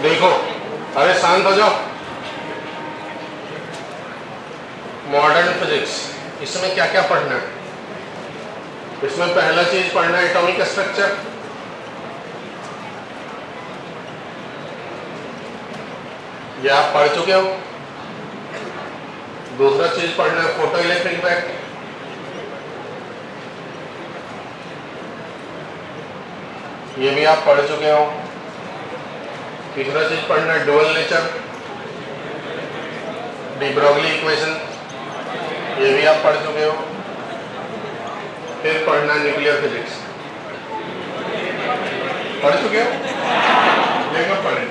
देखो, अरे शांत हो जाओ। मॉडर्न फिजिक्स, इसमें क्या क्या पढ़ना है? इसमें पहला चीज पढ़ना है एटॉमिक स्ट्रक्चर। ये आप पढ़ चुके हो। दूसरा चीज पढ़ना है फोटो इलेक्ट्रिक इफेक्ट। ये भी आप पढ़ चुके हो। तीसरा चीज पढ़ना है dual nature, D Broglie equation. ये भी आप पढ़ चुके हो। फिर पढ़ना है न्यूक्लियर फिजिक्स। पढ़ चुके हो? लेकर पढ़े।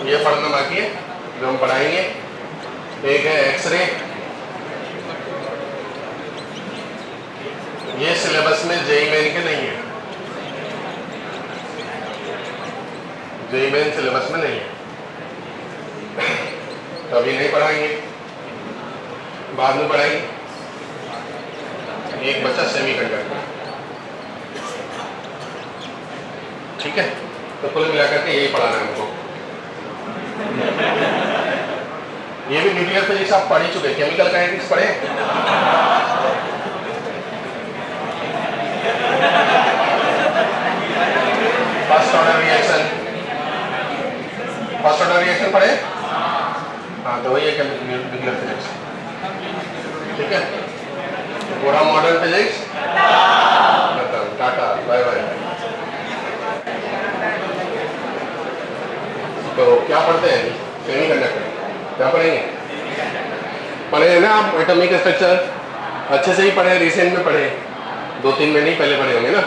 ये पढ़ना बाकी है जो हम पढ़ाएंगे। एक है एक्सरे। ये सिलेबस में जेईई मेन के नहीं है। जेईई मेन सिलेबस में नहीं है, तो अभी नहीं पढ़ाएंगे, बाद में पढ़ाएंगे। एक बच्चा सेमीकंडक्टर, ठीक है। तो कुल मिलाकर के यही पढ़ाना है हमको। ये भी न्यूक्लियर फिजिक्स आप पढ़ ही चुके। केमिकल काइनेटिक्स पढ़े? First order reaction, first order reaction पढ़े? हाँ, तो वही है न्यूक्लियर फिजिक्स, ठीक है। पूरा मॉडर्न फिजिक्स खत्म, टाटा बाय बाय। तो क्या पढ़ते हैं? सेमीकंडक्टर। क्या पढ़ेंगे? पढ़े हैं ना आप एटॉमिक स्ट्रक्चर? अच्छे से ही पढ़े, रिसेंट में पढ़े, 2-3 महीने पहले पढ़े होंगे ना।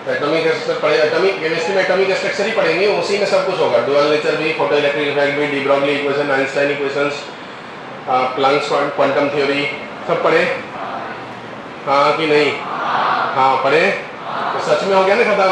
एटॉमिक स्ट्रक्चर पढ़े, एटॉमिक केमिस्ट्री में एटॉमिक स्ट्रक्चर ही पढ़ेंगे, उसी में सब कुछ होगा। डुअल नेचर भी, फोटो इलेक्ट्रिक इफेक्ट भी, de Broglie equation, Einstein equations, Planck's quantum theory, सब पढ़े? हाँ कि नहीं? हाँ पढ़े। तो सच में हो गया ना खत्म।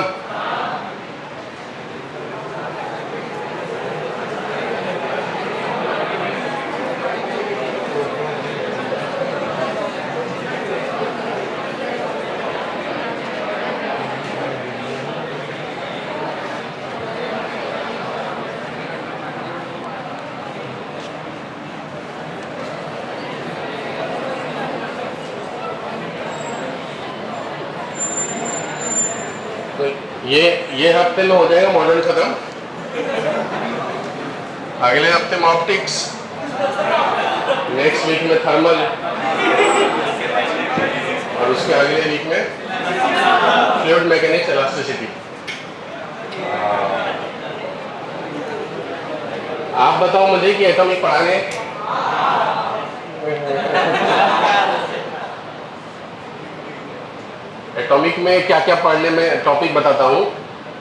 ये हफ्ते में हो जाएगा मॉडर्न खत्म। अगले हफ्ते में ऑप्टिक्स, नेक्स्ट वीक में थर्मल, और उसके अगले वीक में फ्लूइड मैकेनिक्स, इलास्टिसिटी। आप बताओ मुझे कि एटॉमिक पढ़ाने एटॉमिक में क्या क्या पढ़ने में टॉपिक बताता हूँ।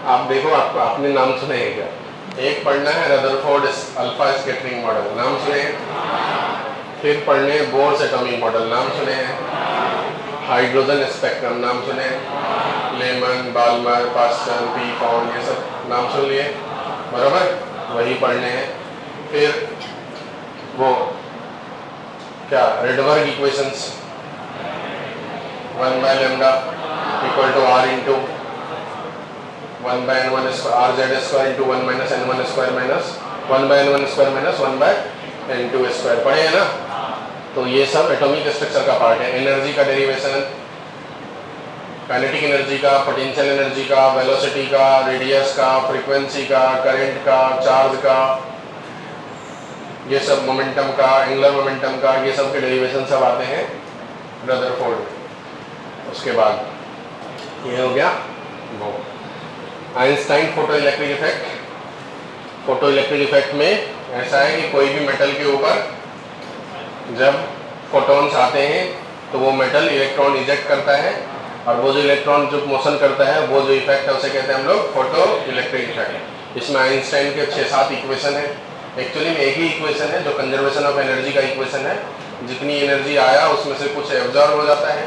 आप देखो, आपने नाम सुने हैं क्या? एक पढ़ना है रदरफोर्ड अल्फा स्कैटरिंग मॉडल, नाम सुने हैं? फिर पढ़ने बोर्स एटॉमिक मॉडल, नाम सुने हैं? हाइड्रोजन स्पेक्ट्रम, नाम सुने हैं? Lyman, Balmer, Pascal, Pfund, ये सब नाम सुन लिए, बराबर? वही पढ़ने हैं। फिर वो क्या, Rydberg equations, 1/λ equal to r into 1/n1 square rz square into 1 minus n1 square minus 1/n1 square minus 1/n2 square पढ़े हैं ना। तो ये सब एटॉमिक स्ट्रक्चर का पार्ट है। एनर्जी का डेरिवेशन, काइनेटिक एनर्जी का, पोटेंशियल एनर्जी का, वेलोसिटी का, रेडियस का, फ्रीक्वेंसी का, करंट का, चार्ज का, ये सब, मोमेंटम का, एंगुलर मोमेंटम का, ये सब के डेरिवेशन सब आते हैं रदरफोर्ड। उसके बाद ये हो गया वो Einstein photo electric effect. Photo electric effect में ऐसा है कि कोई भी मेटल के ऊपर जब फोटॉन्स आते हैं तो वो मेटल इलेक्ट्रॉन इजेक्ट करता है, और वो जो इलेक्ट्रॉन जो मोशन करता है, वो जो इफेक्ट है उसे कहते हैं हम लोग फोटो इलेक्ट्रिक इफेक्ट। इसमें आइंस्टाइन के 6-7 इक्वेशन है। एक्चुअली में एक ही इक्वेशन है जो कंजर्वेशन ऑफ एनर्जी का इक्वेशन है। जितनी एनर्जी आया उसमें से कुछ एब्जॉर्ब हो जाता है,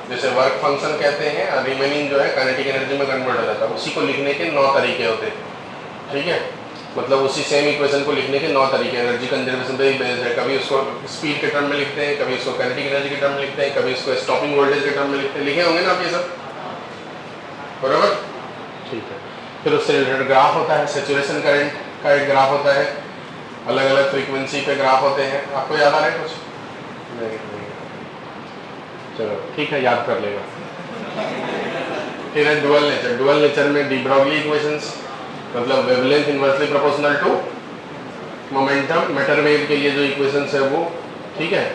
जैसे वर्क फंक्शन कहते हैं, और रिमेनिंग जो है काइनेटिक एनर्जी में कन्वर्ट हो जाता है। उसी को लिखने के 9 तरीके होते हैं, ठीक है। मतलब उसी सेम इक्वेशन को लिखने के 9 तरीके एनर्जी कंजर्वेशन पे ही बेस्ड है। कभी उसको स्पीड के टर्म में लिखते हैं, कभी उसको काइनेटिक एनर्जी के टर्म में लिखते हैं, कभी उसको स्टॉपिंग वोल्टेज के टर्म में लिखते हैं। लिखे होंगे ना आप ये सब, बराबर? ठीक है। फिर उससे रिलेटेड ग्राफ होता है, सेचुरेशन करंट का एक ग्राफ होता है, अलग अलग फ्रीक्वेंसी पे ग्राफ होते हैं। आपको याद आ रहा है कुछ? नहीं। चलो ठीक है, याद कर लेगा। फिर है डुअल नेचर। डुअल नेचर में डी ब्रॉगली इक्वेशंस, मतलब wavelength inversely proportional to momentum, matter wave के लिए जो इक्वेशंस है वो, ठीक है।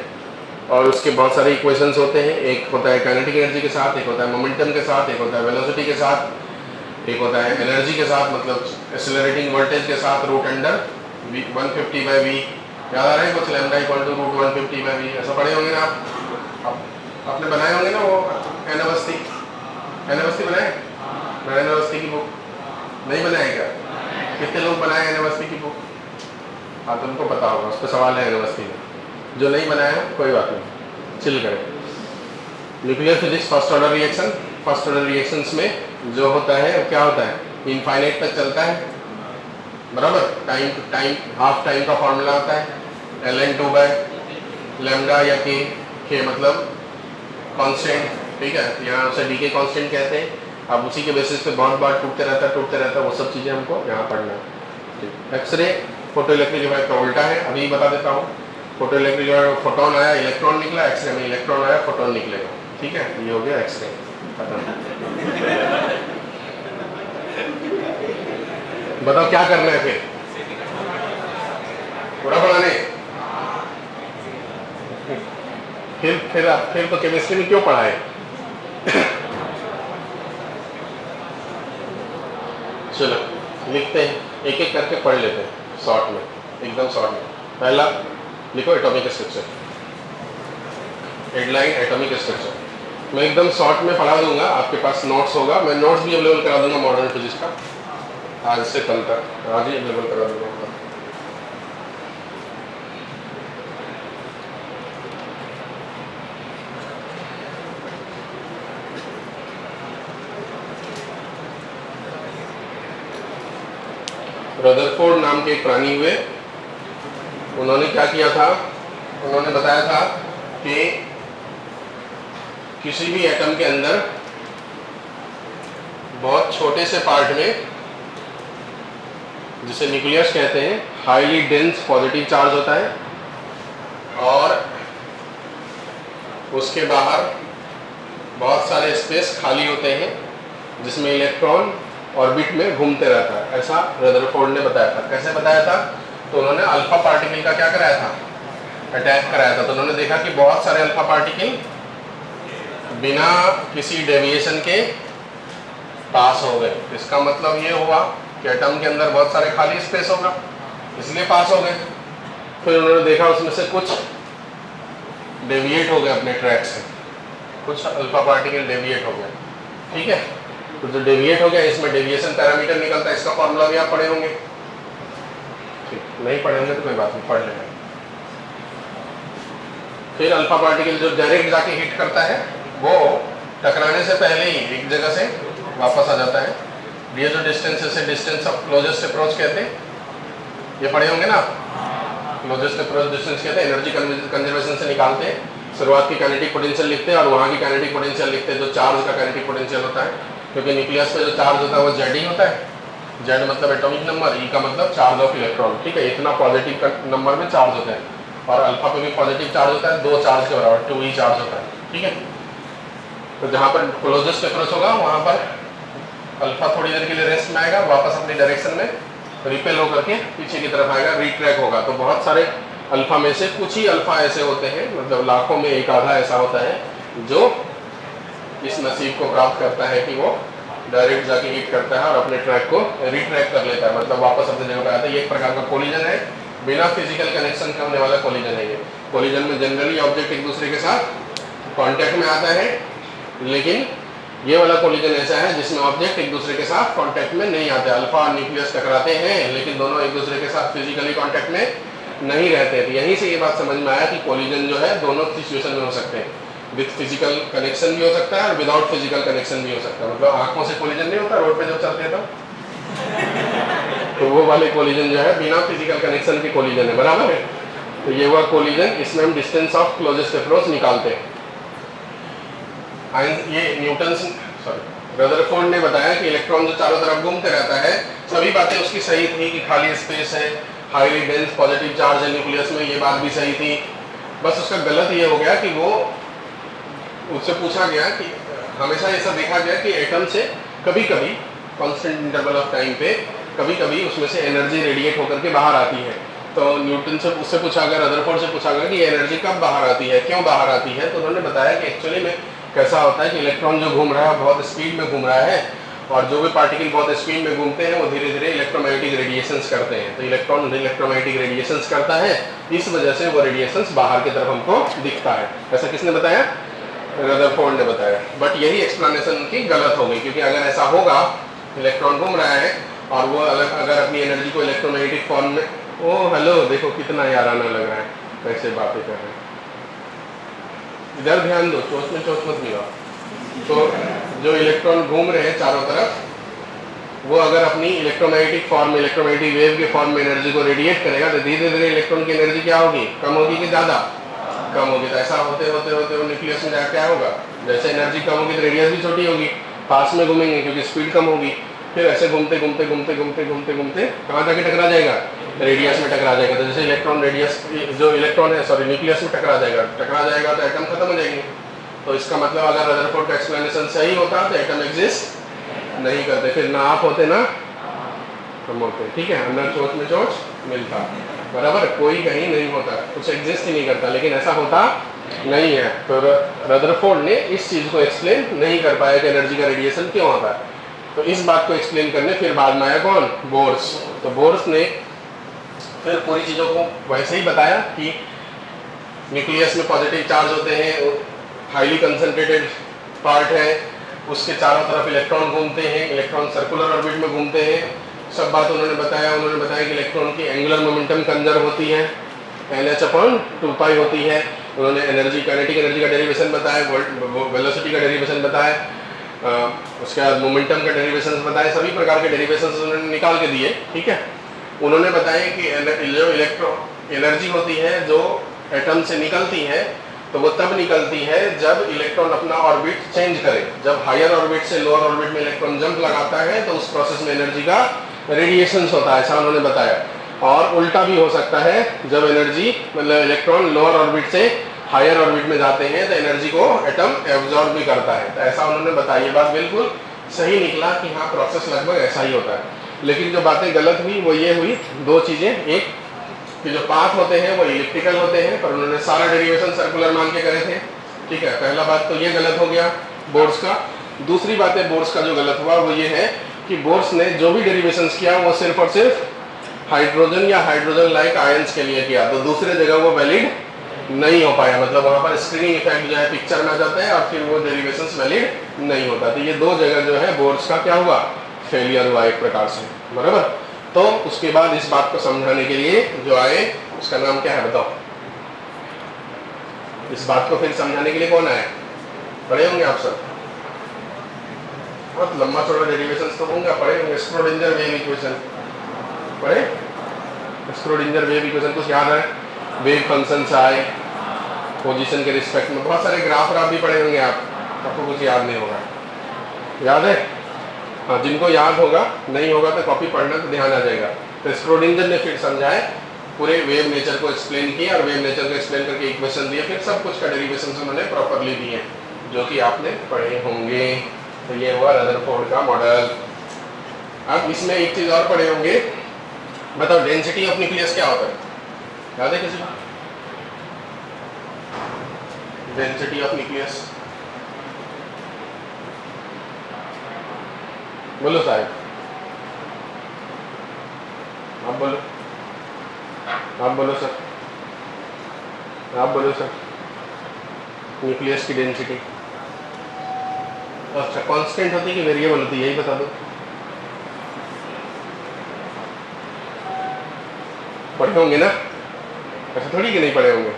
और उसके बहुत सारे इक्वेशंस होते हैं, एक होता है काइनेटिक एनर्जी के साथ, एक होता है मोमेंटम के साथ, एक होता है वेलोसिटी के साथ, एक होता है एनर्जी के साथ, मतलब एक्सेलरेटिंग वोल्टेज के साथ, रूट अंडर 150/v। याद आ रहा है कुछ? Lambda equal to root 150/v, ऐसा पढ़े होंगे ना आप? आपने बनाए होंगे ना वो एन अवस्थी बनाए? एन अवस्थी की बुक नहीं बनाए क्या? कितने लोग बनाए एन अवस्थी की बुक? हाँ, तुमको पता होगा, उस पर सवाल है एन अवस्थी में। जो नहीं बनाया कोई बात नहीं, चिल करें। Nuclear physics first order reaction. First order reactions में जो होता है क्या होता है? इनफाइनाइट तक चलता है, बराबर। Time to time, half time का फॉर्मूला होता है ln2/λ या के मतलब कांस्टेंट, ठीक है। यहाँ उसे डी के कांस्टेंट कहते हैं। अब उसी के बेसिस पे बहुत बार टूटते रहता है, वो सब चीज़ें हमको यहाँ पढ़ना है। एक्सरे फोटो इलेक्ट्रिक इफेक्ट का उल्टा है, अभी बता देता हूँ। फोटो इलेक्ट्रिक इफेक्ट, फोटोन आया इलेक्ट्रॉन निकला, एक्सरे में इलेक्ट्रॉन आया फोटोन निकलेगा, ठीक है। ये हो गया एक्सरे, खत्म। बताओ क्या करना है फिर? पूरा बनाने? फिर तो केमिस्ट्री में क्यों पढ़ाए? चलो लिखते हैं, एक एक करके पढ़ लेते हैं शॉर्ट में, एकदम शॉर्ट में। पहला लिखो atomic structure, headline atomic structure. मैं एकदम शॉर्ट में पढ़ा दूंगा, आपके पास नोट्स होगा, मैं नोट्स भी अवेलेबल करा दूंगा मॉडर्न फिजिक्स का, आज से कल तक, आज ही अवेलेबल करा दूंगा। रदरफोर्ड नाम के एक प्राणी हुए, उन्होंने क्या किया था? उन्होंने बताया था कि किसी भी एटम के अंदर बहुत छोटे से पार्ट में, जिसे न्यूक्लियस कहते हैं, हाईली डेंस पॉजिटिव चार्ज होता है और उसके बाहर बहुत सारे स्पेस खाली होते हैं जिसमें इलेक्ट्रॉन ऑर्बिट में घूमते रहता है। ऐसा रदरफोर्ड ने बताया था। कैसे बताया था? तो उन्होंने अल्फा पार्टिकल का क्या कराया था? अटैक कराया था। तो उन्होंने देखा कि बहुत सारे अल्फा पार्टिकल बिना किसी डेविएशन के पास हो गए। इसका मतलब ये हुआ कि एटम के अंदर बहुत सारे खाली स्पेस होगा, इसलिए पास हो गए। फिर उन्होंने देखा उसमें से कुछ डेविएट हो गए अपने ट्रैक से, कुछ अल्फा पार्टिकल डेविएट हो गए, ठीक है। तो जो डेविएट हो गया, इसमें डेविएशन पैरामीटर निकलता है, इसका फॉर्मूला भी आप पढ़े होंगे, ठीक। नहीं पढ़े होंगे तो कोई बात नहीं, पढ़ लेना। फिर अल्फा पार्टिकल जो डायरेक्ट जाके हिट करता है, वो टकराने से पहले ही एक जगह से वापस आ जाता है। ये जो डिस्टेंस है, इसे डिस्टेंस ऑफ क्लोजेस्ट अप्रोच कहते हैं, ये पढ़े होंगे ना। क्लोजेस्ट अप्रोच डिस्टेंस कहते हैं, एनर्जी कंजर्वेशन से निकालते हैं। शुरुआत की काइनेटिक पोटेंशियल लिखते हैं और वहाँ की काइनेटिक पोटेंशियल लिखते हैं, जो चार्ज का काइनेटिक पोटेंशियल होता है, क्योंकि न्यूक्लियस पे जो चार्ज होता है वो जेड ही होता है। जेड मतलब एटॉमिक नंबर, ई का मतलब चार्ज ऑफ इलेक्ट्रॉन, ठीक है। इतना पॉजिटिव नंबर में चार्ज होता है, और अल्फा पे भी पॉजिटिव चार्ज होता है, 2 चार्ज के बराबर 2e चार्ज होता है, ठीक है। तो जहाँ पर क्लोजेस्ट अप्रोच होगा वहाँ पर अल्फा थोड़ी देर के लिए रेस्ट में आएगा, वापस अपनी डायरेक्शन में रिपेल होकर के पीछे की तरफ आएगा, रिट्रैक होगा। तो बहुत सारे अल्फा में से कुछ ही अल्फा ऐसे होते हैं, मतलब लाखों में एक आधा ऐसा होता है जो इस नसीब को प्राप्त करता है कि वो डायरेक्ट जाके हिट करता है और अपने ट्रैक को रिट्रैक कर लेता है, मतलब वापस अपनी जगह पर आता है। ये एक प्रकार का कोलिजन है, बिना फिजिकल कनेक्शन के होने वाला कोलिजन है ये। कोलिजन में जनरली ऑब्जेक्ट एक दूसरे के साथ कांटेक्ट में आता है, लेकिन ये वाला कोलिजन ऐसा है जिसमें ऑब्जेक्ट एक दूसरे के साथ कांटेक्ट में नहीं आते। अल्फा और न्यूक्लियस टकराते हैं, लेकिन दोनों एक दूसरे के साथ फिजिकली कांटेक्ट में नहीं रहते। तो यहीं से ये बात समझ में आया कि कोलिजन जो है दोनों सिचुएशन में हो सकते हैं, विथ फिजिकल कनेक्शन भी हो सकता है और विदाउट फिजिकल कनेक्शन भी हो सकता है। मतलब आंखों से कोलिजन नहीं होता रोड पे जब चलते हैं तो वो वाले कोलिजन जो है बिना फिजिकल कनेक्शन के कोलिजन है, बराबर है। तो ये हुआ कोलिजन, इसमें हम डिस्टेंस ऑफ क्लोजेस्ट अप्रोच निकालते हैं। ये न्यूटन, सॉरी रदरफोर्ड ने बताया कि इलेक्ट्रॉन जो चारों तरफ घूमते रहता है, सभी बातें उसकी सही थी कि खाली स्पेस है, हाईली डेंस पॉजिटिव चार्ज है न्यूक्लियस में, ये बात भी सही थी। बस उसका गलत ये हो गया कि वो उससे पूछा गया कि हमेशा ऐसा देखा गया कि एटम से कभी कभी कांस्टेंट इंटरवल ऑफ टाइम पे कभी कभी उसमें से एनर्जी रेडिएट होकर के बाहर आती है। तो न्यूटन से उससे पूछा गया, रदरफोर्ड से पूछा गया कि ये एनर्जी कब बाहर आती है, क्यों बाहर आती है। तो उन्होंने बताया कि एक्चुअली में कैसा होता है कि इलेक्ट्रॉन जो घूम रहा है बहुत स्पीड में घूम रहा है, और जो भी पार्टिकल बहुत स्पीड में घूमते हैं वो धीरे धीरे इलेक्ट्रोमैग्नेटिक रेडिएशंस करते हैं। तो इलेक्ट्रॉन इलेक्ट्रोमैग्नेटिक रेडिएशंस करता है, इस वजह से वो रेडिएशंस बाहर की तरफ हमको दिखता है। ऐसा किसने बताया? रदरफोर्ड ने बताया। बट यही एक्सप्लेनेशन उनकी गलत हो गई, क्योंकि अगर ऐसा होगा, इलेक्ट्रॉन घूम रहा है और वो अगर अपनी एनर्जी को इलेक्ट्रोमैग्नेटिक फॉर्म में, ओ हेलो देखो कितना याराना लग रहा है, कैसे बातें कर रहे हैं, इधर ध्यान दो, चोच में चोच मत मिलाओ। तो जो इलेक्ट्रॉन घूम रहे हैं चारों तरफ, वो अगर अपनी इलेक्ट्रोमैग्नेटिक फॉर्म, इलेक्ट्रोमैग्नेटिक वेव के फॉर्म में एनर्जी को रेडिएट करेगा तो धीरे धीरे इलेक्ट्रॉन की एनर्जी क्या होगी? कम होगी कि ज़्यादा? कम होगी। तो ऐसा होते होते होते वो न्यूक्लियस में जाकर क्या होगा? जैसे एनर्जी कम होगी तो रेडियस भी छोटी होगी, पास में घूमेंगे क्योंकि स्पीड कम होगी, फिर ऐसे घूमते घूमते घूमते घूमते घूमते घूमते कहाँ जाके टकरा जाएगा? रेडियस में टकरा जाएगा। तो जैसे इलेक्ट्रॉन रेडियस, जो इलेक्ट्रॉन है सॉरी न्यूक्लियस में टकरा जाएगा तो एटम खत्म हो जाएंगे। तो इसका मतलब अगर रदरफोर्ड का एक्सप्लेनेशन सही होता तो एटम एग्जिस्ट नहीं करते, फिर ना आप होते ना हम होते। ठीक है, अंदर चोच में चोच मिलता, बराबर, कोई कहीं नहीं होता, कुछ एग्जिस्ट ही नहीं करता, लेकिन ऐसा होता नहीं है। तो रदरफोर्ड ने इस चीज़ को एक्सप्लेन नहीं कर पाया कि एनर्जी का रेडिएशन क्यों होता है। तो इस बात को एक्सप्लेन करने फिर बाद में आया कौन? बोर्स। तो बोर्स ने फिर पूरी चीज़ों को वैसे ही बताया कि न्यूक्लियस में पॉजिटिव चार्ज होते हैं, हाईली कंसंट्रेटेड पार्ट है, उसके चारों तरफ इलेक्ट्रॉन घूमते हैं, इलेक्ट्रॉन सर्कुलर ऑर्बिट में घूमते हैं, सब बात उन्होंने बताया। उन्होंने बताया कि इलेक्ट्रॉन की एंगुलर मोमेंटम कंजर्व होती है, NH/2π होती है। उन्होंने एनर्जी, काइनेटिक एनर्जी का डेरिवेशन बताया, वेलोसिटी का डेरिवेशन बताया, उसके बाद मोमेंटम का डेरिवेशन बताया, सभी प्रकार के डेरिवेशन उन्होंने निकाल के दिए। ठीक है, उन्होंने बताया कि जो इलेक्ट्रॉन एनर्जी होती है जो एटम से निकलती है, तो वो तब निकलती है जब इलेक्ट्रॉन अपना ऑर्बिट चेंज करे। जब हायर ऑर्बिट से लोअर ऑर्बिट में इलेक्ट्रॉन जंप लगाता है तो उस प्रोसेस में एनर्जी का रेडिएशन होता है, ऐसा उन्होंने बताया। और उल्टा भी हो सकता है, जब एनर्जी मतलब इलेक्ट्रॉन लोअर ऑर्बिट से हायर ऑर्बिट में जाते हैं तो एनर्जी को एटम एब्जॉर्ब भी करता है। तो ऐसा उन्होंने बताया। ये बात बिल्कुल सही निकला कि हाँ, प्रोसेस लगभग ऐसा ही होता है। लेकिन जो बातें गलत हुई वो ये हुई, दो चीज़ें, एक कि जो पाथ होते हैं वो इलिप्टिकल होते हैं, पर उन्होंने सारा डेरिवेशन सर्कुलर मान के करे थे। ठीक है, पहला बात तो ये गलत हो गया बोर्स का। दूसरी बात है बोर्स का जो गलत हुआ वो ये है कि बोर्स ने जो भी डेरिवेशन किया वो सिर्फ और सिर्फ हाइड्रोजन या हाइड्रोजन लाइक आयंस के लिए किया, तो दूसरे जगह वो वैलिड नहीं हो पाया। मतलब वहाँ पर स्क्रीनिंग इफेक्ट जो है पिक्चर में आ जाता है और फिर वो डेरिवेशन वैलिड नहीं होता। तो ये दो जगह जो है बोर्स का क्या हुआ? फेलियर हुआ एक प्रकार से, बराबर। तो उसके बाद इस बात को समझाने के लिए जो आए, उसका नाम क्या है बताओ? इस बात को फिर समझाने के लिए कौन आए? पढ़े होंगे आप सब, बहुत लंबा चौड़ा डेरिवेशन तो होंगे, पढ़े होंगे। स्क्रोडिंजर वेव इक्वेशन पढ़े? स्क्रोडिंजर वेव इक्वेशन कुछ याद है? वेव फंक्शन से आए, पोजीशन के रिस्पेक्ट में बहुत सारे ग्राफ भी पढ़े होंगे आप, आपको कुछ याद नहीं होगा, याद है? हाँ, जिनको याद होगा, नहीं होगा तो कॉपी पढ़ना तो ध्यान आ जाएगा। तो स्क्रोडिंजर ने फिर समझाए, पूरे वेव नेचर को एक्सप्लेन किया और वेव नेचर को एक्सप्लेन करके इक्वेशन दिए, फिर सब कुछ का डेरिवेशन उन्होंने प्रॉपरली दिए, जो कि आपने पढ़े होंगे। तो ये हुआ रदरफोर्ड का मॉडल। अब इसमें एक चीज़ और पढ़े होंगे, बताओ डेंसिटी ऑफ न्यूक्लियस क्या होता है? याद है किसी को? डेंसिटी ऑफ न्यूक्लियस बोलो साहब, आप बोलो, आप बोलो सर, आप बोलो सर। न्यूक्लियस की डेंसिटी अच्छा कांस्टेंट होती है कि वेरिएबल होती है, यही बता दो। पढ़े होंगे ना? ऐसा थोड़ी कि नहीं पढ़े होंगे।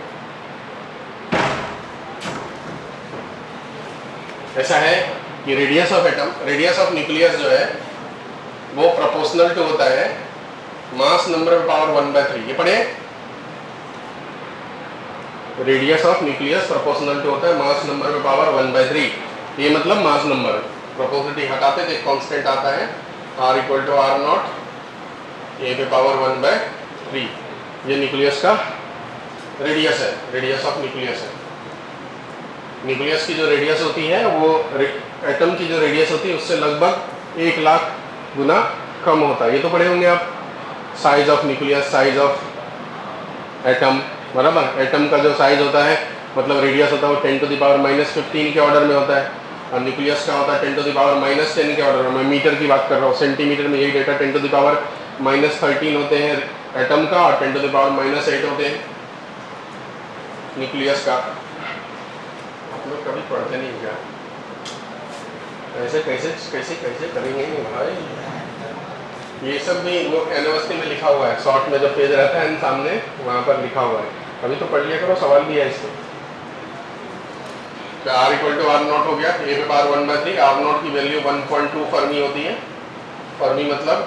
ऐसा है कि radius of atom, radius of nucleus जो है वो प्रोपोर्शनल टू होता है मास नंबर पावर 1/3। ये पढ़े? Radius of nucleus proportional to होता है मास नंबर पे पावर 1/3। ये मतलब मास नंबर, प्रोपोर्शनलिटी हटाते थे कांस्टेंट आता है r equal to R naught A पे पावर 1/3। ये न्यूक्लियस का रेडियस है, रेडियस ऑफ न्यूक्लियस है। न्यूक्लियस की जो रेडियस होती है वो एटम की जो रेडियस होती है उससे लगभग 1 लाख गुना कम होता है। ये तो पढ़े होंगे आप, size of nucleus, size of atom, बराबर। एटम का जो साइज होता है मतलब रेडियस होता है वो 10 टू द पावर -15 के ऑर्डर में होता है, और न्यूक्लियस का होता है 10 टू द पावर -10 के ऑर्डर में। मैं मीटर की बात कर रहा हूँ, सेंटीमीटर में यही डेटा 10 टू द पावर -13 होते हैं एटम का, और 10 टू द पावर -8 होते हैं न्यूक्लियस का। आप लोग कभी पढ़ते नहीं क्या? ऐसे कैसे कैसे कैसे करेंगे भाई? ये सब भी वो यूनिवर्सिटी में लिखा हुआ है, शॉर्ट में जो पेज रहता है सामने वहाँ पर लिखा हुआ है, अभी तो पढ़ लिया करो, सवाल भी है इसमें। तो r equal to R naught हो गया, ए पे पावर 1/3। आर नॉट की वैल्यू 1.2 फर्मी होती है। फर्मी मतलब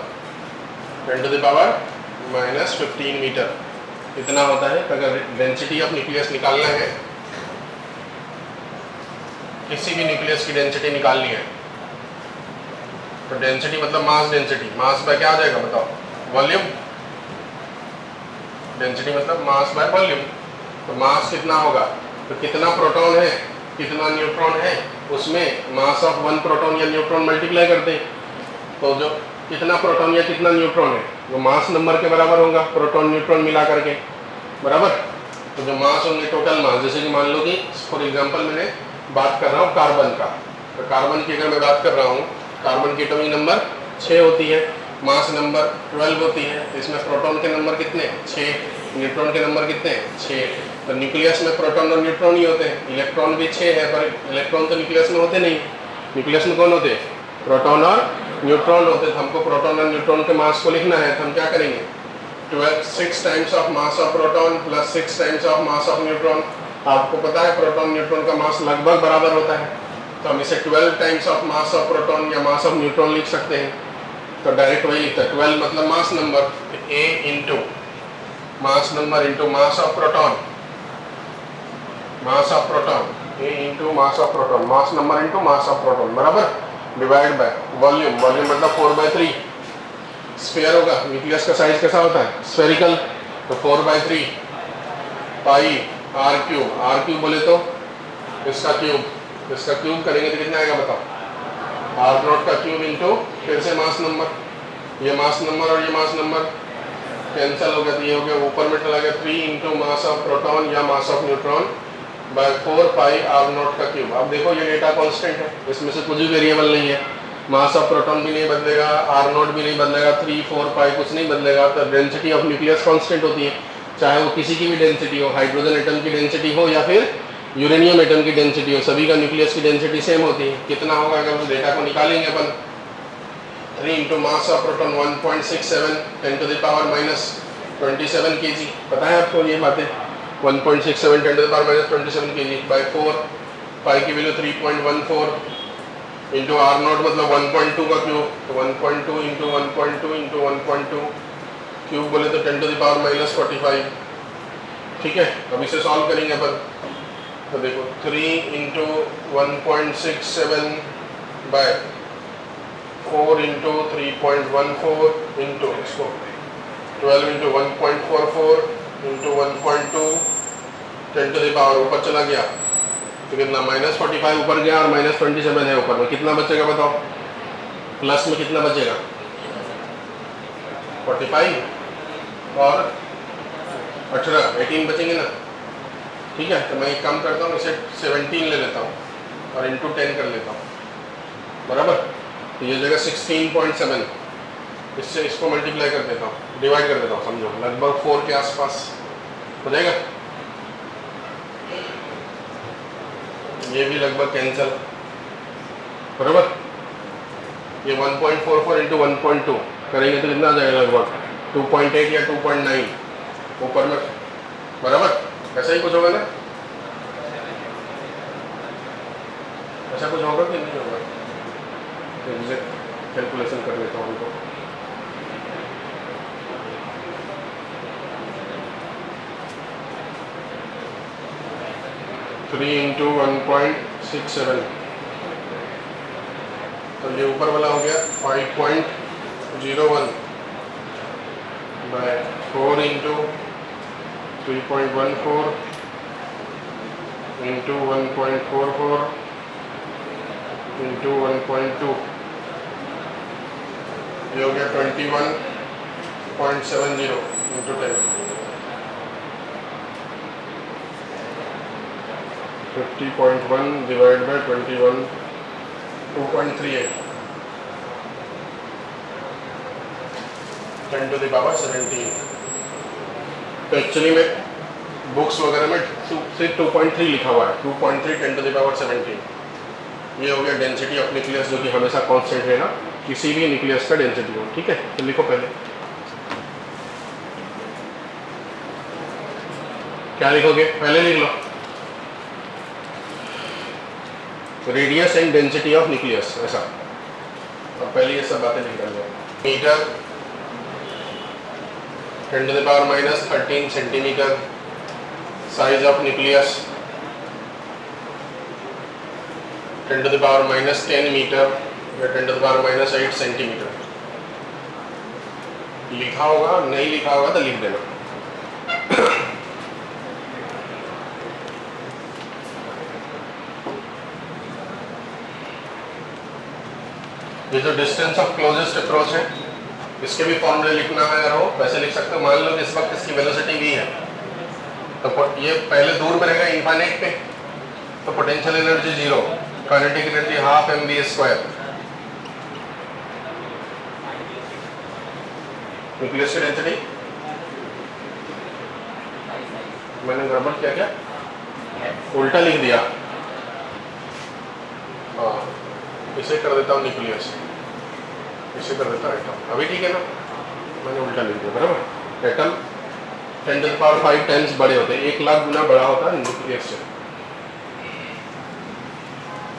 10 टू द पावर -15 मीटर, इतना होता है। अगर डेंसिटी ऑफ न्यूक्लियस निकालना है, किसी भी न्यूक्लियस की डेंसिटी निकालनी है, तो डेंसिटी मतलब मास डेंसिटी, मास बाय क्या आ जाएगा बताओ? वॉल्यूम। डेंसिटी मतलब मास बाय वॉल्यूम। तो मास कितना होगा? तो कितना प्रोटॉन है, कितना न्यूट्रॉन है, उसमें मास ऑफ 1 प्रोटॉन या न्यूट्रॉन मल्टीप्लाई करते हैं। तो जो कितना प्रोटॉन या कितना न्यूट्रॉन है वो मास नंबर के बराबर होगा, प्रोटॉन न्यूट्रॉन मिला करके, बराबर। तो जो मास होंगे टोटल मास, जैसे कि मान लो कि फॉर एग्जांपल मैंने बात कर रहा हूँ कार्बन का, तो कार्बन की अगर मैं बात कर रहा हूँ, कार्बन की एटॉमिक नंबर 6 होती है, मास नंबर 12 होती है। इसमें प्रोटॉन के नंबर कितने? 6। न्यूट्रॉन के नंबर कितने? 6। तो न्यूक्लियस में प्रोटॉन और न्यूट्रॉन ही होते हैं। इलेक्ट्रॉन भी 6 है, पर इलेक्ट्रॉन तो न्यूक्लियस में होते नहीं। न्यूक्लियस में कौन होते? प्रोटॉन और न्यूट्रॉन होते। तो हमको प्रोटॉन और न्यूट्रॉन के मास को लिखना है, तो हम क्या करेंगे? 6 times of mass of proton plus 6 times of mass of neutron. आपको पता है प्रोटॉन न्यूट्रॉन का मास लगभग बराबर होता है, तो हम इसे 12 times of mass of proton या मास ऑफ न्यूट्रॉन लिख सकते हैं। तो डायरेक्ट वही लिखता है, 12 मतलब mass number, A into mass number into mass of proton, mass of proton, A into mass of proton, mass number into mass of proton, बराबर, डिवाइड बाय वॉल्यूम। वॉल्यूम मतलब 4/3। स्फीयर होगा, न्यूक्लियस का size कैसा होता है? Spherical. तो 4/3 पाई are cube. Are cube बोले तो इसका क्यूब, इसका क्यूब करेंगे तो कितना आएगा बताओ? आर नॉट का क्यूब इंटू फिर से मास नंबर, ये मास नंबर और ये मास नंबर कैंसिल हो गया, तो ये हो गया ऊपर में चला गया 3 इंटू मास ऑफ प्रोटॉन या mass of neutron by 4 pi R naught का क्यूब। अब देखो ये डेटा कांस्टेंट है, इसमें से कुछ भी वेरिएबल नहीं है। मास ऑफ प्रोटॉन भी नहीं बदलेगा, आर नॉट भी नहीं बदलेगा, 3, 4, पाई कुछ नहीं बदलेगा। तो डेंसिटी ऑफ न्यूक्लियस कांस्टेंट होती है, चाहे वो किसी की भी डेंसिटी हो, हाइड्रोजन एटम की डेंसिटी हो या फिर यूरेनियम एटम की डेंसिटी हो, सभी का न्यूक्लियस की डेंसिटी सेम होती है। कितना होगा अगर उस डेटा को निकालेंगे अपन? 3 into mass of proton 1.67 10 to the power -27 kg। पता है आपको ये बातें? 1.67 10 to the power -27 kg by 4, pi की वैल्यू 3.14 इंटू आर नॉट मतलब 1.2 का क्यूब, तो 1.2 इंटू 1.2 इंटू 1.2 क्यूब बोले तो 10 टू द पावर -45। ठीक है, अब इसे सॉल्व करेंगे अपन। तो देखो 3 इंटू 1.67 बाय 4 इंटू 3.14 इंटू इसको 12 into 1.44 into 1.2 10 to the power ऊपर चला गया तो कितना? -45 ऊपर गया और -27 है ऊपर में, कितना बचेगा बताओ? प्लस में कितना बचेगा? 45 और 18 बचेंगे ना। ठीक है, तो मैं एक काम करता हूँ, इसे 17 ले लेता हूँ और इंटू 10 कर लेता हूँ, बराबर। तो ये जगह 16.7, इससे इसको मल्टीप्लाई कर देता हूँ, डिवाइड कर देता हूँ, समझो लगभग 4 के आसपास हो जाएगा। ये भी लगभग कैंसिल, बराबर। ये 1.44 इंटू 1.2 करेंगे तो कितना आ जाएगा? लगभग 2.8 या 2.9 ऊपर में, बराबर। ऐसा ही कुछ होगा ना? ऐसा कुछ होगा कि नहीं होगा? एग्जैक्ट कैलकुलेशन कर लेता हूँ उनको। थ्री इंटू 1.67 ये ऊपर वाला हो गया 5.01 बाय 4 इंटू 3.14 इंटू 1.44 इंटू 1.2, ये हो गया 21.70 into 10, 50.1 divide by 21, 2.38, 10 to the power 17। तो एक्चुअली में बुक्स वगैरह में सिर्फ 2.3 लिखा हुआ है, 2.3 10 to the power 17। ये हो गया डेंसिटी ऑफ न्यूक्लियस, जो कि हमेशा कांस्टेंट रहेगा किसी भी न्यूक्लियस का डेंसिटी हो। ठीक है, तो लिखो पहले क्या लिखोगे, पहले लिख लो radius and density of nucleus, ऐसा। और पहले ये सब बातें लिख देंगे। Metre 10 to the power minus 13 centimetre, size of nucleus 10 to the power minus 10 metre या 10 to the power minus 8 centimetre. लिखा होगा, नहीं लिखा होगा तो लिख देना। ये जो डिस्टेंस ऑफ क्लोजेस्ट अप्रोच है, इसके भी फॉर्मूले लिखना है अगर हो वैसे लिख सकते हो। मान लो कि इस वक्त इसकी वेलोसिटी v है, तो ये पहले दूर में रहेगा इनफाइनाइट पे, तो potential energy 0, kinetic energy half mv²। Nucleus की डेंसिटी मैंने गड़बड़ किया क्या, उल्टा लिख दिया। हाँ, इसे कर देता हूँ न्यूक्लियस, इसे कर देता हूँ एटम। अभी ठीक है ना, मैंने उल्टा लिख दिया बराबर। Atom 10 to the power 5 times बड़े होते हैं, 1 लाख गुना बड़ा होता है न्यूक्लियस से।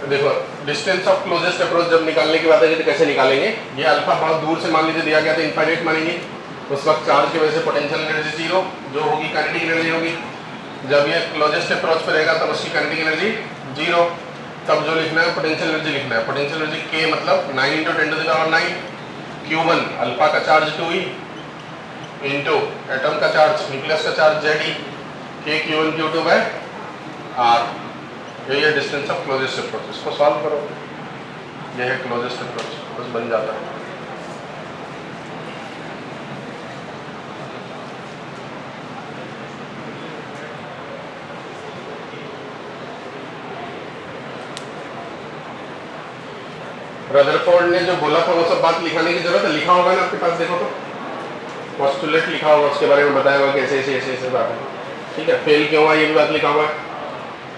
देखो डिस्टेंस ऑफ क्लोजेस्ट अप्रोच जब निकालने की बात है तो कैसे निकालेंगे। ये अल्फा बहुत दूर से मान लीजिए दिया गया था, इनफाइनाइट मानेंगे, उस वक्त चार्ज की वजह से पोटेंशियल एनर्जी 0 जो होगी काइनेटिक एनर्जी होगी। जब ये क्लोजेस्ट अप्रोच पर रहेगा तब उसकी काइनेटिक एनर्जी 0, तब जो लिखना है पोटेंशियल एनर्जी लिखना है। पोटेंशियल एनर्जी k मतलब 9 × 10 to the power 9 Q1, alpha का चार्ज 2e इंटू एटम का चार्ज न्यूक्लियस का charge Ze, k Q1 Q2 by r। यही है डिस्टेंस ऑफ क्लोजेस्ट अप्रोच। इसको सॉल्व करो, यह है क्लोजेस्ट अप्रोच, बस बन जाता है। रदरफोर्ड ने जो बोला था वो सब बात लिखाने की जरूरत है, लिखा होगा ना आपके पास, देखो तो पोस्टुलेट लिखा होगा, उसके बारे में बताया होगा कि ऐसे ऐसे ऐसे ऐसे बात है। ठीक है, फेल क्यों हुआ ये भी बात लिखा हुआ है।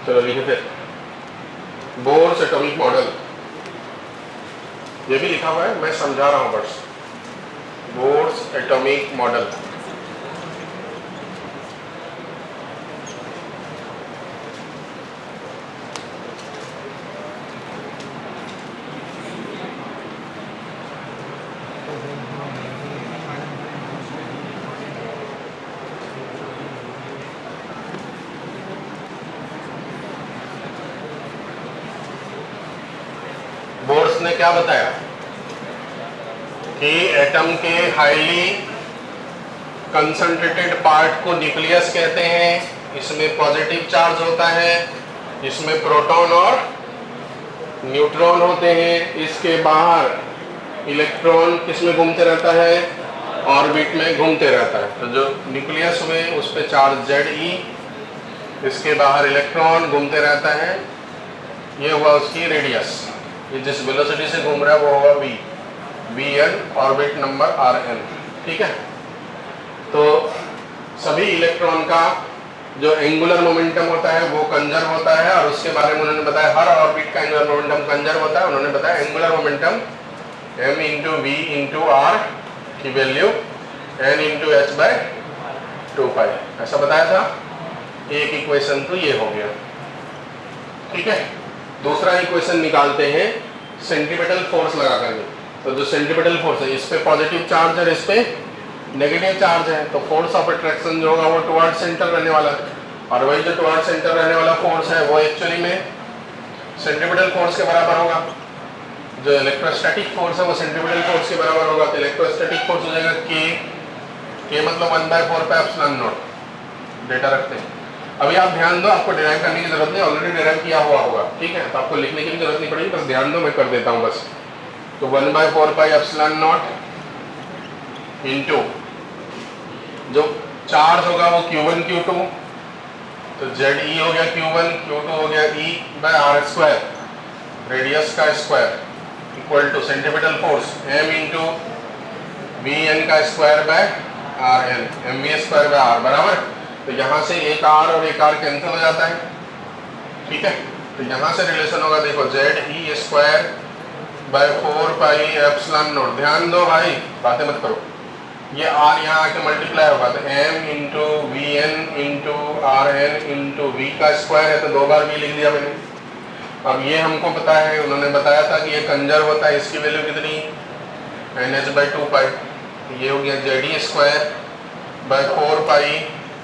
चलो लिखे फिर बोर्स एटॉमिक मॉडल, ये भी लिखा हुआ है, मैं समझा रहा हूँ बस। बोर्स एटॉमिक मॉडल बोर्स ने क्या बताया कि एटम के हाईली कंसंट्रेटेड पार्ट को न्यूक्लियस कहते हैं, इसमें पॉजिटिव चार्ज होता है, इसमें प्रोटॉन और न्यूट्रॉन होते हैं, इसके बाहर इलेक्ट्रॉन किसमें घूमते रहता है, ऑर्बिट में घूमते रहता है। तो जो न्यूक्लियस में उस पर चार्ज Ze, इसके बाहर इलेक्ट्रॉन घूमते रहता है, ये हुआ उसकी रेडियस। ये जिस वेलोसिटी से घूम रहा है वो होगा v, Vn orbit number Rn। ठीक है, तो सभी इलेक्ट्रॉन का जो एंगुलर मोमेंटम होता है वो कंजर्व होता है, और उसके बारे में उन्होंने बताया हर ऑर्बिट का एंगुलर मोमेंटम कंजर्व होता है। उन्होंने बताया angular momentum m × v × r की वैल्यू n × h/2π, ऐसा बताया था। एक इक्वेशन तो ये हो गया। ठीक है, दूसरा इक्वेशन निकालते हैं सेंट्रीपिटल फोर्स लगा करके। तो जो सेंट्रीपिटल फोर्स है, इस पे पॉजिटिव चार्ज है, इस पे नेगेटिव चार्ज है, तो फोर्स ऑफ अट्रैक्शन जो होगा वो टुवर्ड सेंटर रहने वाला है, और वही जो टुवर्ड सेंटर रहने वाला फोर्स है वो एक्चुअली में सेंट्रीपिटल फोर्स के बराबर होगा। जो इलेक्ट्रोस्टैटिक फोर्स है वो सेंट्रीपिटल फोर्स के बराबर होगा, तो इलेक्ट्रोस्टैटिक फोर्स हो जाएगा के मतलब 1/4 पाई एप्सिलॉन नॉट। डेटा रखते हैं। अभी आप ध्यान दो, आपको डिराइव करने की जरूरत नहीं, ऑलरेडी डिराइव किया हुआ होगा, ठीक है, तो आपको लिखने की भी जरूरत नहीं पड़ेगी, बस ध्यान दो, मैं कर देता हूँ बस। तो 1/4 पाई एप्सिलॉन नॉट इंटू जो चार्ज होगा वो Q1 Q2, तो ZE हो गया Q1, Q2 हो गया E/r², रेडियस का square equal two centimetre force m into Vn का स्क्वायर बाय Rn, mv²/r बराबर। तो यहाँ से एक r और एक r कैंसिल हो जाता है, ठीक है, तो यहाँ से रिलेशन होगा, देखो ZE²/4 पाई एप्सिलॉन नॉट। ध्यान दो भाई, बातें मत करो, ये r यहाँ आके मल्टीप्लाई होगा, तो m into Vn into Rn into V का स्क्वायर है, तो 2 बार V लिख दिया मैंने। अब ये हमको पता है, उन्होंने बताया था कि ये कंजर्व होता है, इसकी वैल्यू कितनी, NH/2 पाई, ये हो गया ZE²/4 pi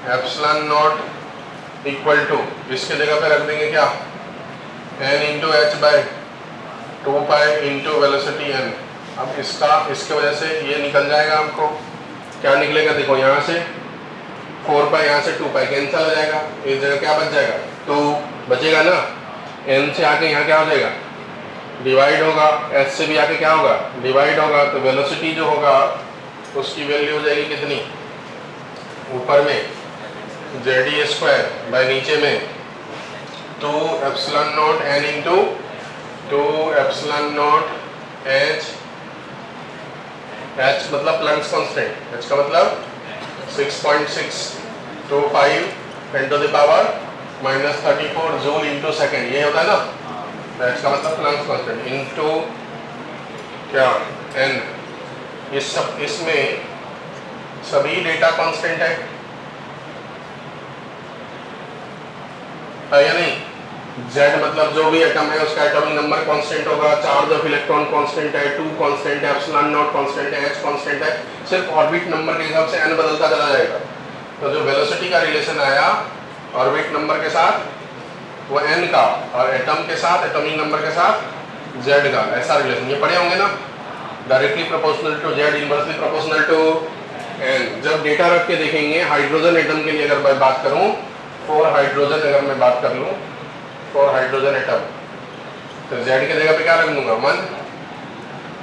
epsilon naught equal to, इसके जगह पे रख देंगे क्या, n into H/2 pi into velocity n। अब इसका इसके वजह से ये निकल जाएगा, हमको क्या निकलेगा, देखो यहाँ से 4 पाई, यहाँ से 2 पाई कैंसिल हो जाएगा, इस जगह क्या बच जाएगा, 2 बचेगा ना, n से आके यहाँ क्या हो जाएगा, डिवाइड होगा, s से भी आके क्या होगा, डिवाइड होगा, तो वेलोसिटी जो होगा उसकी वैल्यू हो जाएगी कितनी, ऊपर में ZE² बाय नीचे में 2 epsilon not n into 2 epsilon not h, h मतलब प्लैंक्स कांस्टेंट, h का मतलब 6.625 10⁻⁻34 जूल इंटू सेकेंड, ये होता है ना, h का मतलब प्लैंक्स कांस्टेंट इंटू क्या n। इस सब इसमें सभी डेटा कांस्टेंट है या नहीं, Z मतलब जो भी एटम है उसका एटॉमिक नंबर कांस्टेंट होगा, चार्ज ऑफ इलेक्ट्रॉन कांस्टेंट है, 2 कांस्टेंट है, एप्सिलॉन नॉट कांस्टेंट है, H कांस्टेंट है, सिर्फ ऑर्बिट नंबर के हिसाब से n बदलता चला जाएगा। तो जो वेलोसिटी का रिलेशन आया ऑर्बिट नंबर के साथ वो n का, और एटम के साथ, एटॉमिक नंबर के साथ Z का, ऐसा रिलेशन ये पढ़े होंगे ना, directly proportional to Z, inversely proportional to n। जब डेटा रख के देखेंगे, हाइड्रोजन एटम के लिए अगर मैं बात करूं, 4 हाइड्रोजन अगर मैं बात कर लूं, 4 हाइड्रोजन एटम, तो Z के जगह पे क्या रख दूंगा, 1।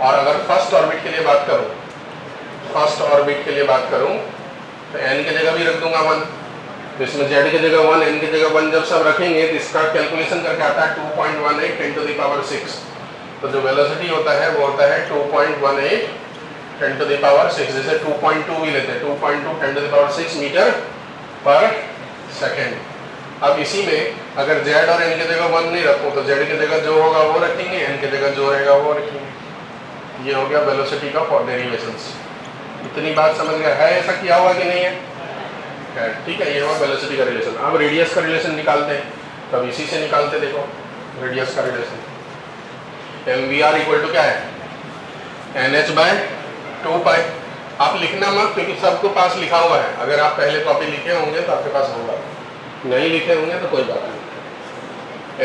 और अगर फर्स्ट ऑर्बिट के लिए बात करूं, फर्स्ट ऑर्बिट के लिए बात करूं तो n के जगह भी रख दूंगा 1। तो इसमें Z की जगह 1, n की जगह 1 जब सब रखेंगे तो इसका कैलकुलेशन करके आता है 2.18 10⁻⁶। तो जो वेलोसिटी होता है वो होता है 2.18 10⁻⁶, जैसे 2.2 भी लेते हैं, 2.2 10⁻⁶ मीटर पर सेकेंड। अब इसी में अगर Z और n की जगह 1 नहीं रखो तो Z की जगह जो होगा वो रखेंगे, n की जगह जो रहेगा वो रखेंगे। ये हो गया वेलोसिटी का डेरिवेशंस। इतनी बात समझ गए, है ऐसा किया हुआ कि नहीं है, ठीक है, ये हुआ वेलोसिटी का रिलेशन। अब रेडियस का रिलेशन निकालते हैं, तब इसी से निकालते, देखो रेडियस का रिलेशन, mvr इक्वल टू क्या है, NH/2 पाई। आप लिखना मत क्योंकि सबको पास लिखा हुआ है, अगर आप पहले कॉपी लिखे होंगे तो आपके पास होगा, नहीं लिखे होंगे तो कोई बात नहीं।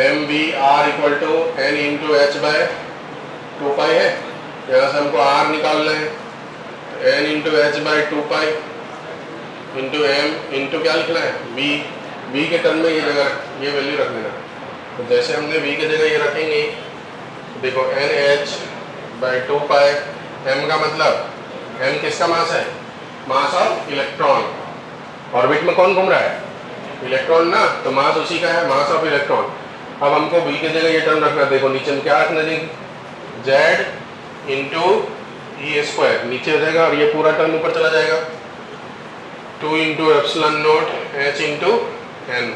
mvr equal to n into h/2 pi है, यहाँ से हमको r निकालना है, n into h/2 pi into m into क्या लिखना है, v के टर्म में ये जगह ये वैल्यू रख देना। तो जैसे हमने v की जगह ये रखेंगे, देखो NH/2 पाई, m का मतलब, m किसका मास है, मास ऑफ इलेक्ट्रॉन। ऑर्बिट में कौन घूम रहा है, इलेक्ट्रॉन ना, तो मास उसी का है, मास ऑफ इलेक्ट्रॉन। अब हमको v की जगह ये टर्म रखना, देखो नीचे में क्या रखना चाहिए, z इंटू E², नीचे हो जाएगा और ये पूरा टर्म ऊपर चला जाएगा, 2 into epsilon not h into n।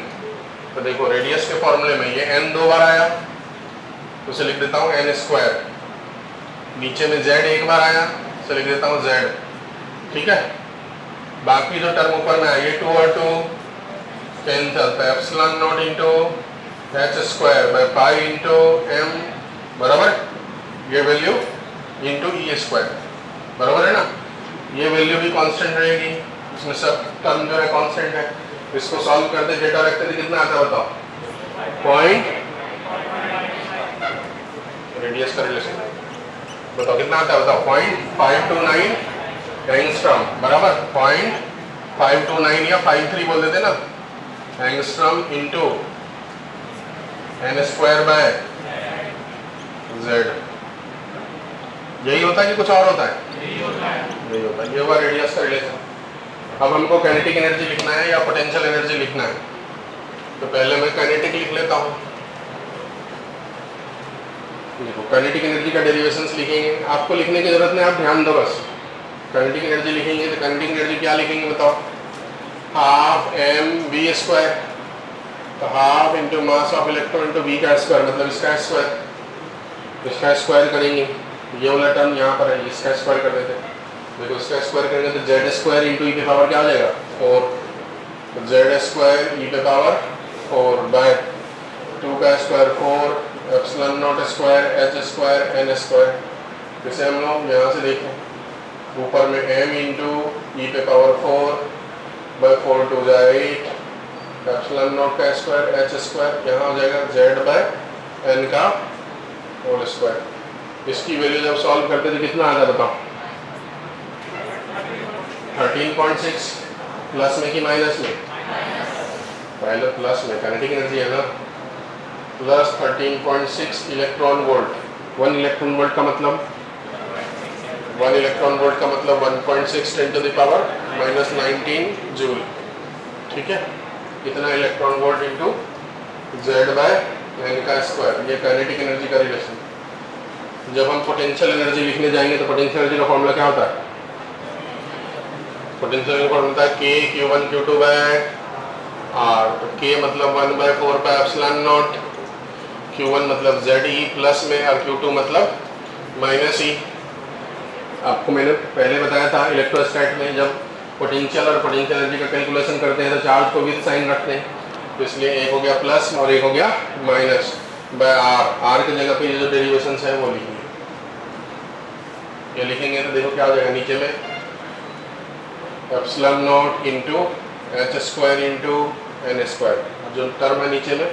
तो देखो रेडियस के फॉर्मूले में ये n 2 बार आया, तो उसे लिख देता हूँ n², नीचे में z एक बार आया, तो लिख देता हूँ z, ठीक है। बाकी जो टर्म ऊपर में आया, ये 2 और 2 कैंसिल, तो epsilon naught into h² by pi into m बराबर, ये वैल्यू इंटू E², बराबर है ना। ये वैल्यू भी कांस्टेंट रहेगी, इसमें सब टर्म जो है कांस्टेंट है। इसको सॉल्व करते, डेटा रखते थे, कितना आता है बताओ, पॉइंट, रेडियस का रिलेशन बताओ कितना आता है, बताओ 0.529 एंगस्ट्रॉम बराबर 0.529 या 53 बोल देते ना, angstrom into N square by Z. यही होता है कि कुछ और होता है? यही होता है। ये हुआ रेडियस का रिलेशन। अब हमको काइनेटिक एनर्जी लिखना है या पोटेंशियल एनर्जी लिखना है, तो पहले मैं काइनेटिक लिख लेता हूँ। देखो काइनेटिक एनर्जी का डेरिवेशंस लिखेंगे, आपको लिखने की जरूरत नहीं, आप ध्यान दो बस। काइनेटिक एनर्जी लिखेंगे तो काइनेटिक एनर्जी क्या लिखेंगे बताओ, हाफ एम वी स्क्वायर, तो half into mass of electron into V का स्क्वायर, मतलब इसका स्क्वायर, इसका स्क्वायर करेंगे, ये वाला टर्म यहाँ पर है, इसका स्क्वायर कर देते हैं। देखो इसका स्क्वायर करेंगे तो जेड स्क्वायर इंटू ई पे पावर क्या हो जाएगा 4, तो जेड स्क्वायर ई पे पावर 4 बाय 2 का square 4 epsilon naught square H square N square. जैसे हम लोग यहाँ से देखें ऊपर में m इंटू ई पे पावर 4 बाय 4 टू जाए 8 एप्सिलॉन नॉट का स्क्वायर एच स्क्वायर, यहाँ हो जाएगा जेड बाय एन का होल स्क्वायर। इसकी वैल्यू जब सॉल्व करते तो कितना आ जाए बताओ, 13.6 प्लस में कि माइनस में, पहले प्लस में, काइनेटिक एनर्जी है ना, plus 13.6 electron volt. 1 electron volt का मतलब 1 इलेक्ट्रॉन वोल्ट का मतलब 1.6 10 to the power minus 19 joule. ठीक है, कितना electron volt into Z by N का स्क्वायर, ये काइनेटिक एनर्जी का रिलेशन। जब हम पोटेंशियल एनर्जी लिखने जाएंगे तो पोटेंशियल एनर्जी का फॉर्मूला क्या होता है, पोटेंशियल एनर्जी का फॉर्मूला है के Q1 Q2 बाय आर, तो के मतलब 1 bye 4 pi epsilon not, Q1 मतलब ZE प्लस में और Q2 मतलब माइनस ई। आपको मैंने पहले बताया था इलेक्ट्रोस्टैट में जब पोटेंशियल और पोटेंशियल एनर्जी का कैलकुलेशन करते हैं तो चार्ज को विद साइन रखते हैं, तो इसलिए एक हो गया प्लस और एक हो गया माइनस बाय आर। आर की जगह पे ये जो डेरिवेशंस है वो लिखेंगे, ये लिखेंगे तो देखो क्या हो जाएगा, नीचे में epsilon naught into H square into N square, जो टर्म है नीचे में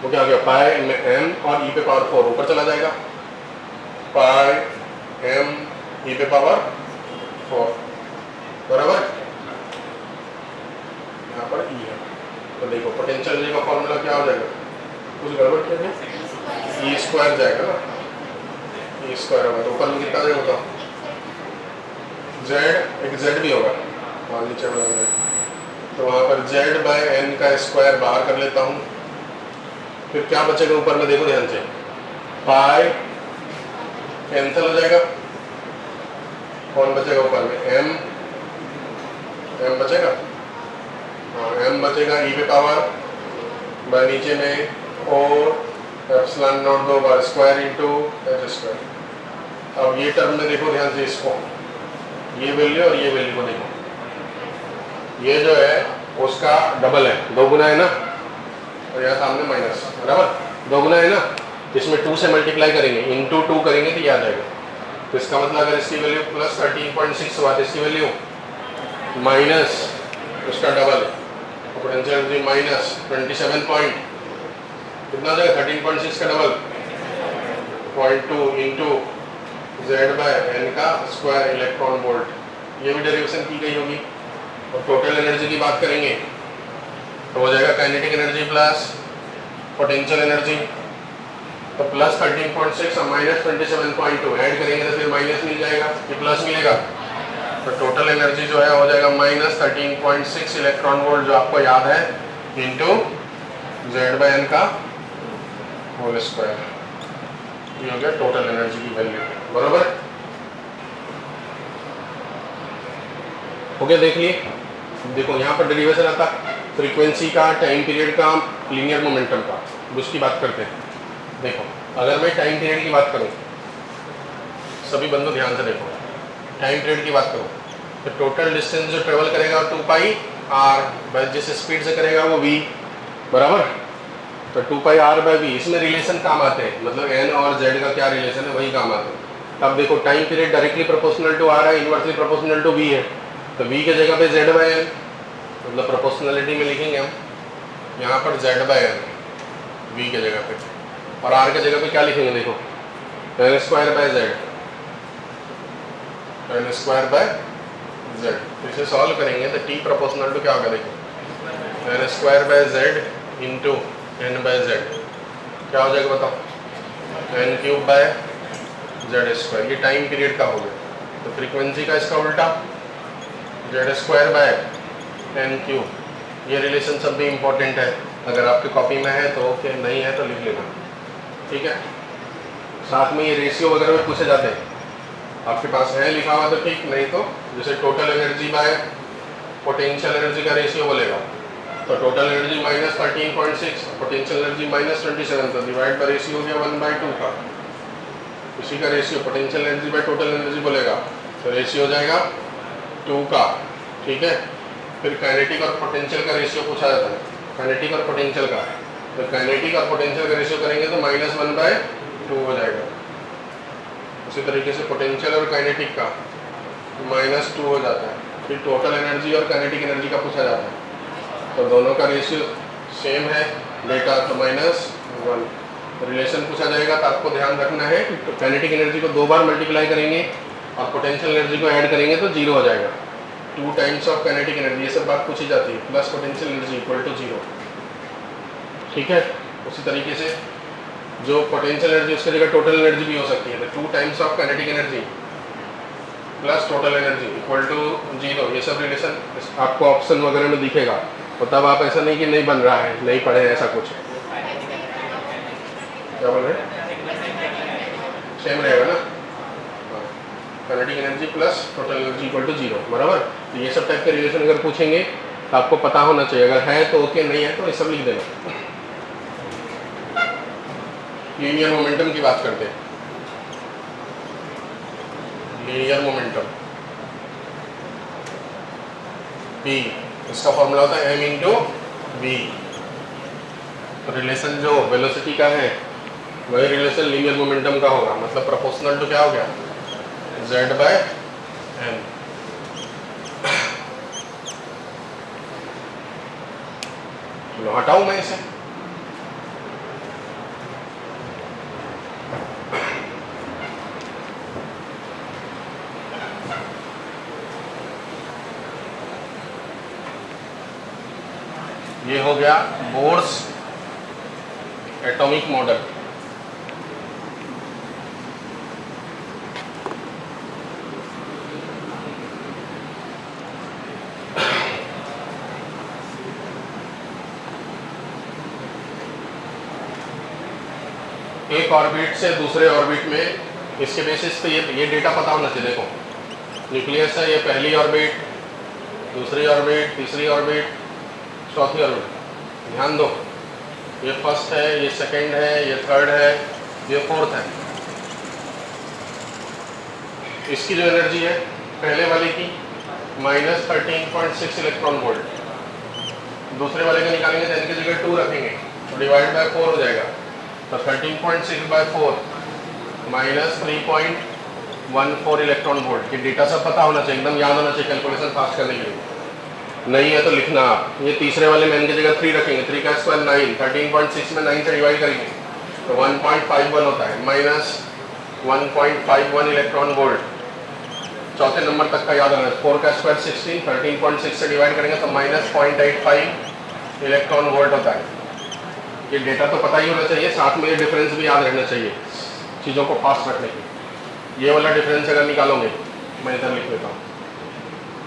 वो क्या हो गया, पाई में एम और ई पे पावर 4 ऊपर चला जाएगा, पाई एम ई पे पावर 4 बराबर, यहाँ पर ई है। तो देखो पोटेंशियल एनर्जी का फॉर्मूला क्या हो जाएगा, कुछ गड़बड़ क्या है, ई स्क्वायर जाएगा ना, ई स्क्वायर होगा तो ऊपर में कितना जाएगा बताओ, जेड, एक जेड भी होगा वहाँ नीचे में, तो वहाँ पर जेड बाय एन का स्क्वायर बाहर कर लेता हूँ, फिर क्या बचेगा ऊपर में देखो ध्यान से, पाई कैंसिल हो जाएगा, कौन बचेगा ऊपर में, एम बचेगा, हाँ एम बचेगा ई पे पावर बाय नीचे में और epsilon not 2 bar square into H square. अब ये टर्म में देखो ध्यान से, इसको ये वैल्यू और ये वैल्यू को देखो, ये जो है उसका डबल है, 2 गुना है ना, और यहाँ सामने माइनस बराबर, 2 गुना है ना, इसमें 2 से मल्टीप्लाई करेंगे इंटू 2 करेंगे तो याद आएगा। तो इसका मतलब अगर इसकी वैल्यू प्लस 13.6 हुआ तो इसकी वैल्यू माइनस उसका double, potential energy minus 27 point कितना हो जाएगा, 13.6 का double 0.2 into Z by N का स्क्वायर इलेक्ट्रॉन वोल्ट। ये भी डेरिवेशन की गई होगी। और टोटल एनर्जी की बात करेंगे तो हो जाएगा kinetic energy plus potential energy, तो प्लस 13.6 और माइनस 27.2 ऐड करेंगे तो फिर माइनस मिल जाएगा कि प्लस मिलेगा, तो टोटल एनर्जी जो है हो जाएगा माइनस 13.6 इलेक्ट्रॉन वोल्ट, जो आपको याद है, इंटू जेड बाय एन का होल स्क्वायर। ये हो गया टोटल एनर्जी की वैल्यू बराबर हो गया। देखिए देखो यहाँ पर डेरिवेशन आता फ्रीक्वेंसी का, टाइम पीरियड का, लीनियर मोमेंटम का, उसकी बात करते हैं। देखो अगर मैं टाइम पीरियड की बात करूँ, सभी बंदों ध्यान से देखो, टाइम पीरियड की बात करूँ तो टोटल डिस्टेंस जो ट्रेवल करेगा 2 पाई आर, जिस स्पीड से करेगा वो v बराबर, तो 2 पाई आर बाई वी, इसमें रिलेशन काम आते हैं, मतलब n और z का क्या रिलेशन है वही काम आते हैं। अब देखो time period directly proportional to R है, इनवर्सली प्रोपोर्शनल टू v है, तो v के जगह पे z बाय n, मतलब प्रोपोर्शनलिटी में लिखेंगे हम यहाँ पर z बाय n v के जगह पे, और r के जगह पे क्या लिखेंगे देखो n स्क्वायर बाय z, तो n स्क्वायर बाय z। तो इसे सॉल्व करेंगे तो t प्रोपोर्शनल टू क्या होगा, देखो n square by z into n by z क्या हो जाएगा बताओ, n cube by z square. ये टाइम पीरियड का हो गया। तो फ्रीक्वेंसी का इसका उल्टा z square by n cube. ये रिलेशन सब भी इम्पोर्टेंट है, अगर आपकी कॉपी में है तो ओके, नहीं है तो लिख लेना, ठीक है। साथ में ये रेशियो वगैरह में पूछे जाते हैं, आपके पास है लिखा हुआ तो ठीक, नहीं तो जैसे total energy by potential energy का रेशियो बोलेगा तो total energy minus 13.6, potential energy minus 27, तो डिवाइड बाय रेशियो हो गया 1/2 का। उसी का ratio potential energy by total energy बोलेगा तो रेशियो हो जाएगा 2 का, ठीक है। फिर काइनेटिक और पोटेंशियल का रेशियो पूछा जाता है, काइनेटिक और पोटेंशियल का। तो काइनेटिक और पोटेंशियल का रेशियो करेंगे तो -1/2 हो जाएगा। उसी तरीके से पोटेंशियल और काइनेटिक का -2 हो जाता है। फिर टोटल एनर्जी और काइनेटिक एनर्जी का पूछा जाता है तो दोनों का रेशियो सेम है डेटा, तो -1 रिलेशन पूछा जाएगा। तो आपको ध्यान रखना है कि काइनेटिक एनर्जी को 2 बार मल्टीप्लाई करेंगे और पोटेंशियल एनर्जी को ऐड करेंगे तो 0 हो जाएगा। 2 टाइम्स ऑफ काइनेटिक एनर्जी, ये सब बात पूछी जाती है, plus potential energy equal to 0, ठीक है। उसी तरीके से जो पोटेंशियल एनर्जी उसकी जगह टोटल एनर्जी भी हो सकती है, तो 2 times of kinetic energy plus total energy equal to 0। ये सब रिलेशन आपको ऑप्शन वगैरह में दिखेगा, तो तब आप ऐसा नहीं कि नहीं बन रहा है, नहीं पढ़े ऐसा कुछ। क्या बोल रहे हैं, सेम रहेगा ना, kinetic energy plus total energy equal to 0, बराबर। तो ये सब टाइप के रिलेशन अगर पूछेंगे तो आपको पता होना चाहिए, अगर है तो ओके, नहीं है तो ये सब लिख देना। लीनियर मोमेंटम की बात करते हैं। लीनियर मोमेंटम P, इसका फॉर्मूला होता है m इंटू v। तो रिलेशन जो वेलोसिटी का है वही रिलेशन लीनियर मोमेंटम का होगा, मतलब प्रोपोर्शनल टू क्या हो गया, z बाय m। चलो हटाऊं मैं इसे, ये हो गया बोर्स एटॉमिक मॉडल। एक ऑर्बिट से दूसरे ऑर्बिट में, इसके बेसिस पे ये डेटा पता होना चाहिए। देखो न्यूक्लियस है, ये पहली ऑर्बिट, दूसरी ऑर्बिट, तीसरी ऑर्बिट, चौथी ऑर्बिट। ध्यान दो, ये फर्स्ट है, ये सेकंड है, ये थर्ड है, ये फोर्थ है। इसकी जो एनर्जी है पहले वाले की -13.6 इलेक्ट्रॉन वोल्ट, दूसरे वाले का निकालेंगे तो इनकी जगह 2 रखेंगे तो डिवाइड बाय 4 हो जाएगा। तो 13.6/4 -3.14 इलेक्ट्रॉन वोल्ट। ये डेटा सब पता होना चाहिए, एकदम याद होना चाहिए कैलकुलेशन फास्ट करने के लिए। नहीं है तो लिखना आप। ये तीसरे वाले में n की जगह 3 रखेंगे, 3 का स्क्वायर 9, 13.6 में 9 से डिवाइड करेंगे तो 1.51 होता है, -1.51 इलेक्ट्रॉन वोल्ट। चौथे नंबर तक का याद रखना। 4 का स्क्वायर 16, 13.6 से डिवाइड करेंगे तो -0.85 इलेक्ट्रॉन वोल्ट होता है। ये डेटा तो पता ही होना चाहिए, साथ में ये डिफरेंस भी याद रहना चाहिए चीज़ों को फास्ट रखने के। ये वाला डिफरेंस अगर निकालोगे, मैं इधर लिख देता हूँ,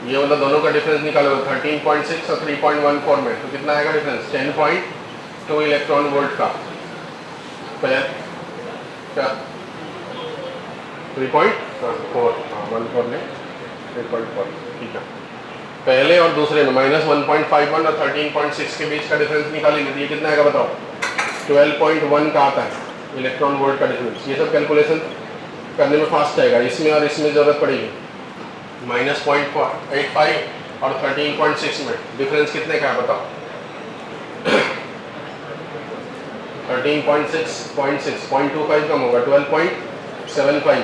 ये वाला दोनों का डिफरेंस निकालोगे 13.6 और 3.14 में, तो कितना आएगा डिफरेंस, 10.2 इलेक्ट्रॉन वोल्ट का। क्या 3.4, 14 में 3.4, ठीक है। पहले और दूसरे में -1.51 और 13.6 के बीच का डिफरेंस निकालेंगे तो ये कितना आएगा बताओ, 12.1 का आता है इलेक्ट्रॉन वोल्ट का डिफरेंस। ये सब कैलकुलेशन करने में फास्ट आएगा। इसमें और इसमें ज़रूरत पड़ेगी, -0.85 और 13.6 में डिफरेंस कितने का है बताओ, 13.6, 0.25 कम होगा, 12.75।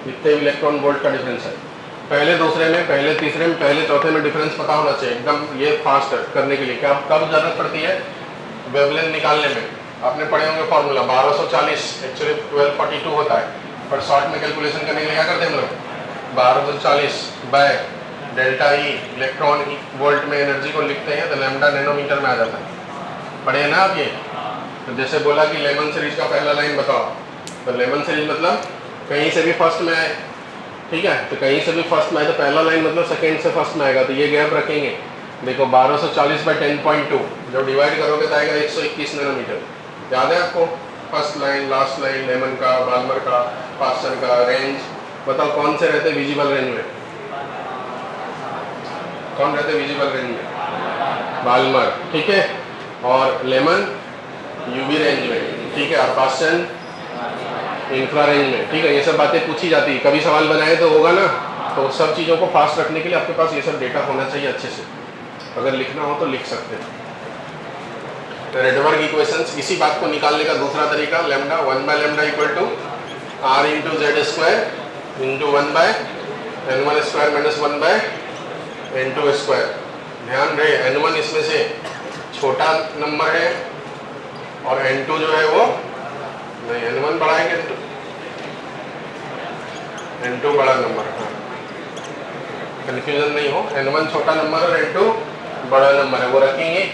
इतने इलेक्ट्रॉन वोल्ट का डिफरेंस है। पहले दूसरे में, पहले तीसरे में, पहले चौथे में डिफरेंस पता होना चाहिए एकदम, ये फास्ट करने के लिए। क्या कब जरूरत पड़ती है, वेवलेंथ निकालने में। आपने पढ़े होंगे फॉर्मूला 1240, एक्चुअली 1242 होता है, पर शॉर्ट में कैलकुलेशन करने के लिए क्या करते हैं हम लोग, 1240 by delta E electron volt में एनर्जी को लिखते हैं तो लैम्डा नैनोमीटर में आ जाता है। पढ़े हैं ना आप ये? तो जैसे बोला कि लेमन सीरीज का पहला लाइन बताओ, तो लेमन सीरीज मतलब कहीं से भी फर्स्ट में आए, ठीक है? तो कहीं से भी फर्स्ट में आए तो पहला लाइन मतलब सेकेंड से फर्स्ट में आएगा, तो ये गैप रखेंगे। देखो 1240 बाई 10.2 जब डिवाइड करोगे तो आएगा 121 नैनोमीटर। याद है आपको? First line, last line, lemon का, बाल्मर का, पास्टन का, रेंज बताओ कौन से रहते विजिबल रेंज में? कौन रहते विजिबल रेंज में? बाल्मर, ठीक है। और लेमन यूवी रेंज में, ठीक है। और पास्टन इंफ्रा रेंज में, ठीक है। ये सब बातें पूछी जाती है, कभी सवाल बनाए तो होगा ना। तो सब चीज़ों को फास्ट रखने के लिए आपके पास ये सब डेटा होना चाहिए अच्छे से। अगर लिखना हो तो लिख सकते हैं। तो रेडबर्ग इक्वेशंस, इसी बात को निकालने का दूसरा तरीका, lambda 1 by lambda equal to R into Z square into 1 by n1 square minus 1 by n2 square. ध्यान रहे n1 इसमें से छोटा नंबर है और n2 जो है वो नहीं, n1 बड़ा है कि n2 बड़ा नंबर। हाँ, कन्फ्यूजन नहीं हो, n1 छोटा नंबर और n2 बड़ा नंबर है, वो रखेंगे।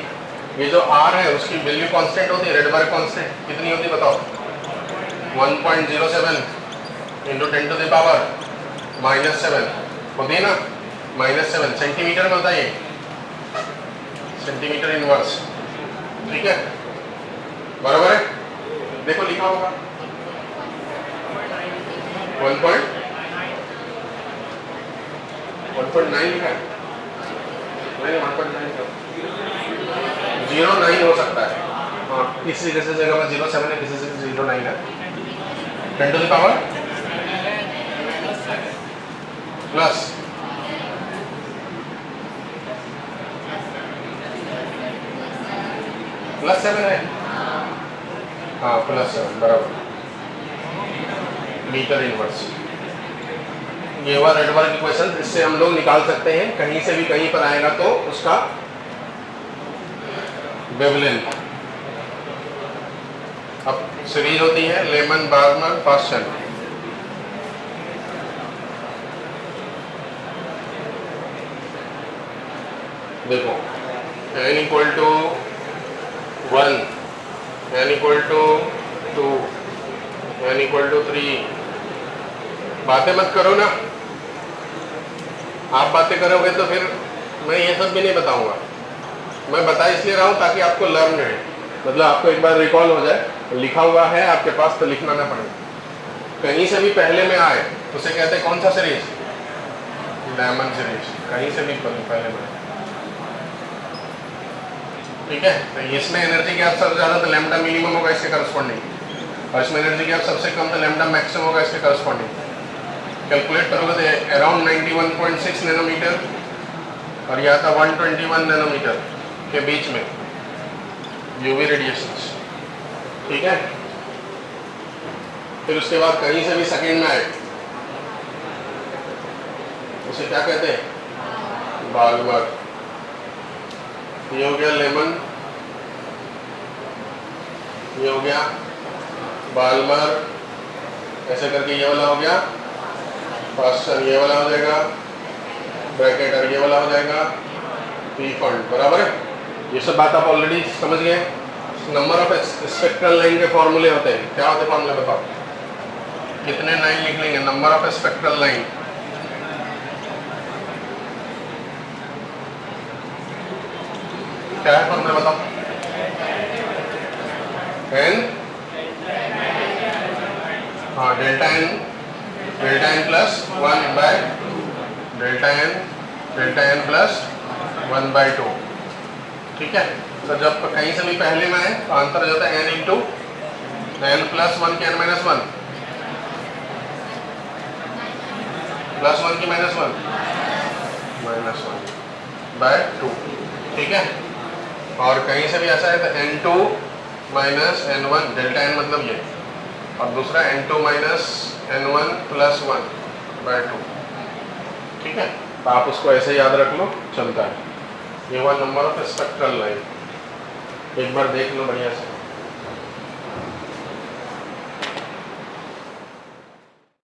ये जो r है उसकी वैल्यू कांस्टेंट होती है, रेडबर्ग कांस्टेंट कितनी होती है बताओ? 1.07 इंटू 10 टू द पावर -7 होती है ना, -7 सेंटीमीटर में होता है ये, सेंटीमीटर इनवर्स, ठीक है? बराबर है? देखो लिखा होगा 1.9 लिखा है, नहीं 1.9 लिखा, 0.9 हो सकता है। हाँ, किसी जगह में 0.7 है, किसी जगह 0.9 है। 10 टू द पावर प्लस +7 है। हाँ +7 बराबर, मीटर इनवर्स। ये हुआ रेडबर्ग इक्वेशन। इससे हम लोग निकाल सकते हैं कहीं से भी कहीं पर आएगा तो उसका वेवलेंथ। अब सीरीज होती है लेमन बार्मर पास्टन। देखो n equal to 1, n equal to 2, n equal to 3। बातें मत करो ना, आप बातें करोगे तो फिर मैं ये सब भी नहीं बताऊंगा। मैं बता इसलिए रहा हूँ ताकि आपको लर्न रहे, मतलब आपको एक बार रिकॉल हो जाए, लिखा हुआ है आपके पास तो लिखना ना पड़े। कहीं से भी पहले में आए उसे कहते हैं कौन सा सीरीज? Lyman series. कहीं से भी पहले में, ठीक है? तो इसमें एनर्जी गैप सबसे ज़्यादा तो लैम्डा मिनिमम होगा इसके करस्पॉन्डिंग, और इसमें एनर्जी गैप सबसे कम तो लैम्डा मैक्सिमम होगा इसके करस्पॉन्डिंग। कैलकुलेट करोगे तो अराउंड 91.6 नैनोमीटर और यह था 121 नैनोमीटर के बीच में यूवी रेडिएशंस, ठीक है? फिर उसके बाद कहीं से भी सेकेंड में आए उसे क्या कहते हैं? बाल्मर। ये हो गया लेमन, ये हो गया बाल्मर, ऐसे करके ये वाला हो गया पास्टन, ये वाला हो जाएगा ब्रैकेट, और ये वाला हो जाएगा पी फंड। बराबर है? ये सब बात आप ऑलरेडी समझ गए। नंबर ऑफ स्पेक्ट्रल लाइन के फॉर्मूले होते हैं, क्या होते हैं फॉर्मूले बताओ? कितने लाइन लिख लेंगे? नंबर ऑफ स्पेक्ट्रल लाइन, क्या है फॉर्मूला बताओ? n, हाँ delta n plus 1 by delta n plus 1 by 2, ठीक है? तो जब कहीं से भी पहले में आए तो आंसर हो जाता है n इंटू n प्लस 1 की n माइनस 1 प्लस 1 की माइनस 1 बाय 2, ठीक है? और कहीं से भी ऐसा है तो n2 minus n1, delta n मतलब ये, और दूसरा n2 minus n1 plus 1 by 2, ठीक है? तो आप उसको ऐसे याद रख लो, चलता है। ये हुआ नंबर ऑफ स्पेक्ट्रल लाइन। एक बार देख लो बढ़िया से।